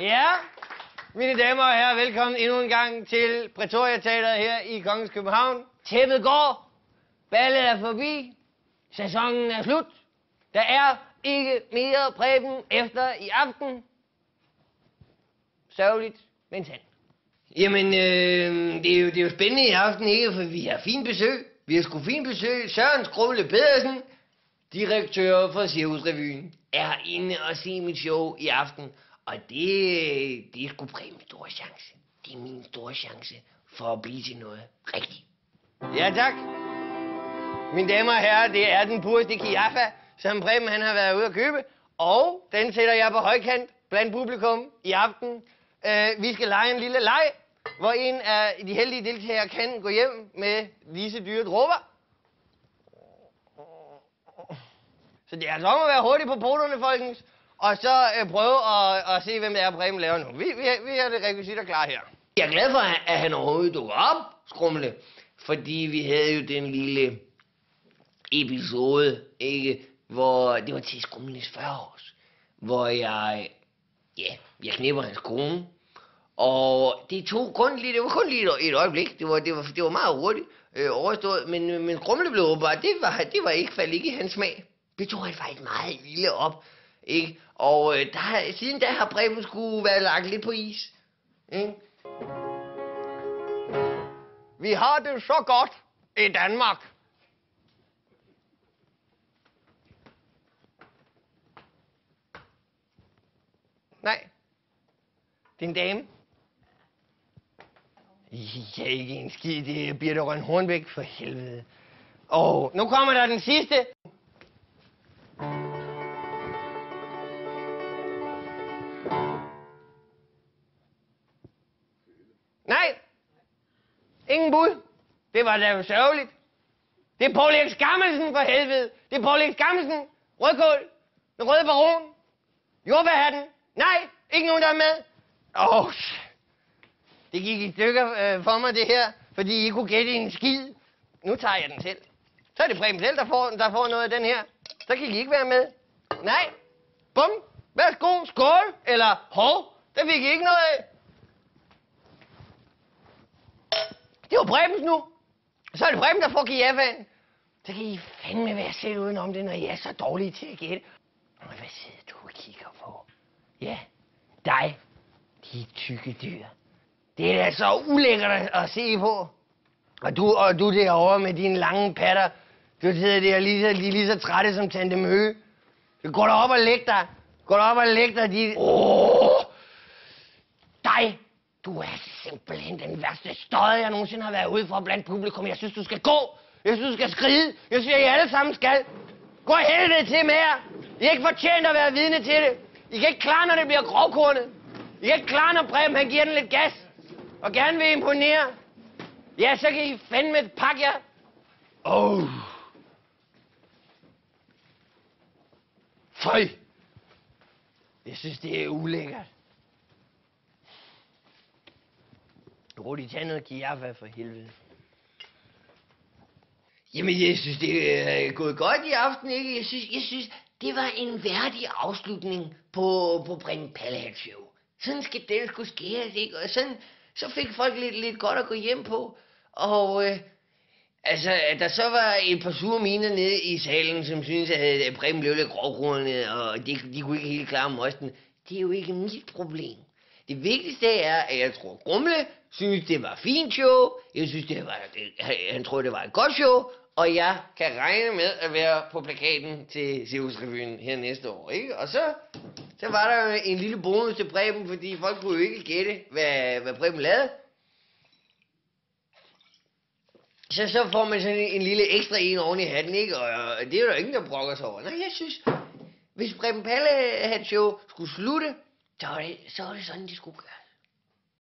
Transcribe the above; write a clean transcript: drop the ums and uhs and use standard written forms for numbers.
Ja, mine damer og herrer, velkommen endnu en gang til Pretoria Teatret her i Kongens København. Tæppet går, ballet er forbi, sæsonen er slut. Der er ikke mere Preben efter i aften. Sørgeligt, men sandt. Jamen, det er jo spændende i aften, ikke? For vi har fint besøg. Vi har sgu fint besøg. Søren Skrumle Pedersen, direktør for Cirkusrevyen, er inde og se mit show i aften. Og det er sgu Prebens store chance. Det er min store chance for at blive til noget rigtigt. Ja, tak. Mine damer og herrer, det er den pureste Kiaffa, som Preben han har været ude at købe. Og den sætter jeg på højkant blandt publikum i aften. Vi skal lege en lille leg, hvor en af de heldige deltagere kan gå hjem med disse dyre dråber. Så det er altså om at være hurtig på poterne, folkens. Og så prøve at se, hvem det er, Preben laver nu. Vi har det rekvisitter klar her. Jeg er glad for, at han overhovedet dukker op, Skrumle. Fordi vi havde jo den lille episode, ikke? Hvor det var til Skrumles 40-års. Hvor jeg knipper hans kone. Og det var kun lige et øjeblik. Det var meget hurtigt overstået. Men Skrumle blev åbenbart, det var faldt ikke i hans smag. Det tog han faktisk meget ilde op. Ikke? Og siden da har Preben skulle være lagt lidt på is. Ikke? Vi har det så godt i Danmark. Nej. Din dame. Ja, ikke en skid. Det er Birthe Rønn Hornbæk, for helvede. Og nu kommer der den sidste. Nej. Ingen bud. Det var da sørgeligt. Det er Poul Erik Skammelsen, for helvede. Det er Poul Erik Skammelsen. Rødkål. Den røde baron. Jordbærhatten. Nej, ikke nogen, der er med. Det gik i stykker for mig, det her, fordi I kunne gætte en skid. Nu tager jeg den selv. Så er det Preben selv, der får noget af den her. Så kan I ikke være med. Nej. Bum. Værsgo. Skål. Eller hov. Der fik I ikke noget af. Det var Prebens nu. Så er det Preben, der får Kiaffaen. Så kan I fandme være selv udenom det, når I er så dårlige til at gætte. Hvad sidder du og kigger på? Ja, dig. De tykke dyr. Det er da så ulækkert at se på. Og du derovre med dine lange patter. Du sidder der lige så trætte som Tante Møge. Gå derop og læg dig. Dig. Du er simpelthen den værste stød, jeg nogensinde har været ude for blandt publikum. Jeg synes, du skal gå. Jeg synes, du skal skride. Jeg synes, I alle sammen skal. Gå helvede til med jer. I er ikke fortjent at være vidne til det. I kan ikke klare, når det bliver grovkornet. I kan ikke klare, når Preben han giver den lidt gas. Og gerne vil imponere. Ja, så kan I fandme pakke jer. Føj. Jeg synes, det er ulækkert. Rudi, tag noget Kiaffa for helvede. Jamen, jeg synes, det er gået godt i aften, ikke? Jeg synes, det var en værdig afslutning på Preben Pallehat show. Sådan skal det skulle skæres, ikke? Og sådan, så fik folk lidt godt at gå hjem på. Og at der så var et par sure miner nede i salen, som synes, at Preben blev lidt grovkornet, og de kunne ikke helt klare mosten. Det er jo ikke mit problem. Det vigtigste er, at jeg tror, Grumle synes, det var fint show. Jeg synes, han tror, det var et godt show. Og jeg kan regne med at være på plakaten til Cirkusrevyen her næste år, ikke? Og så var der jo en lille bonus til Preben, fordi folk kunne jo ikke gætte, hvad Preben lavede. Så får man sådan en lille ekstra en oven i hatten, ikke? Og det er jo ingen, der brokker sig over. Nej, jeg synes, hvis Preben Pallehat show skulle slutte, så var det sådan, det skulle gøre.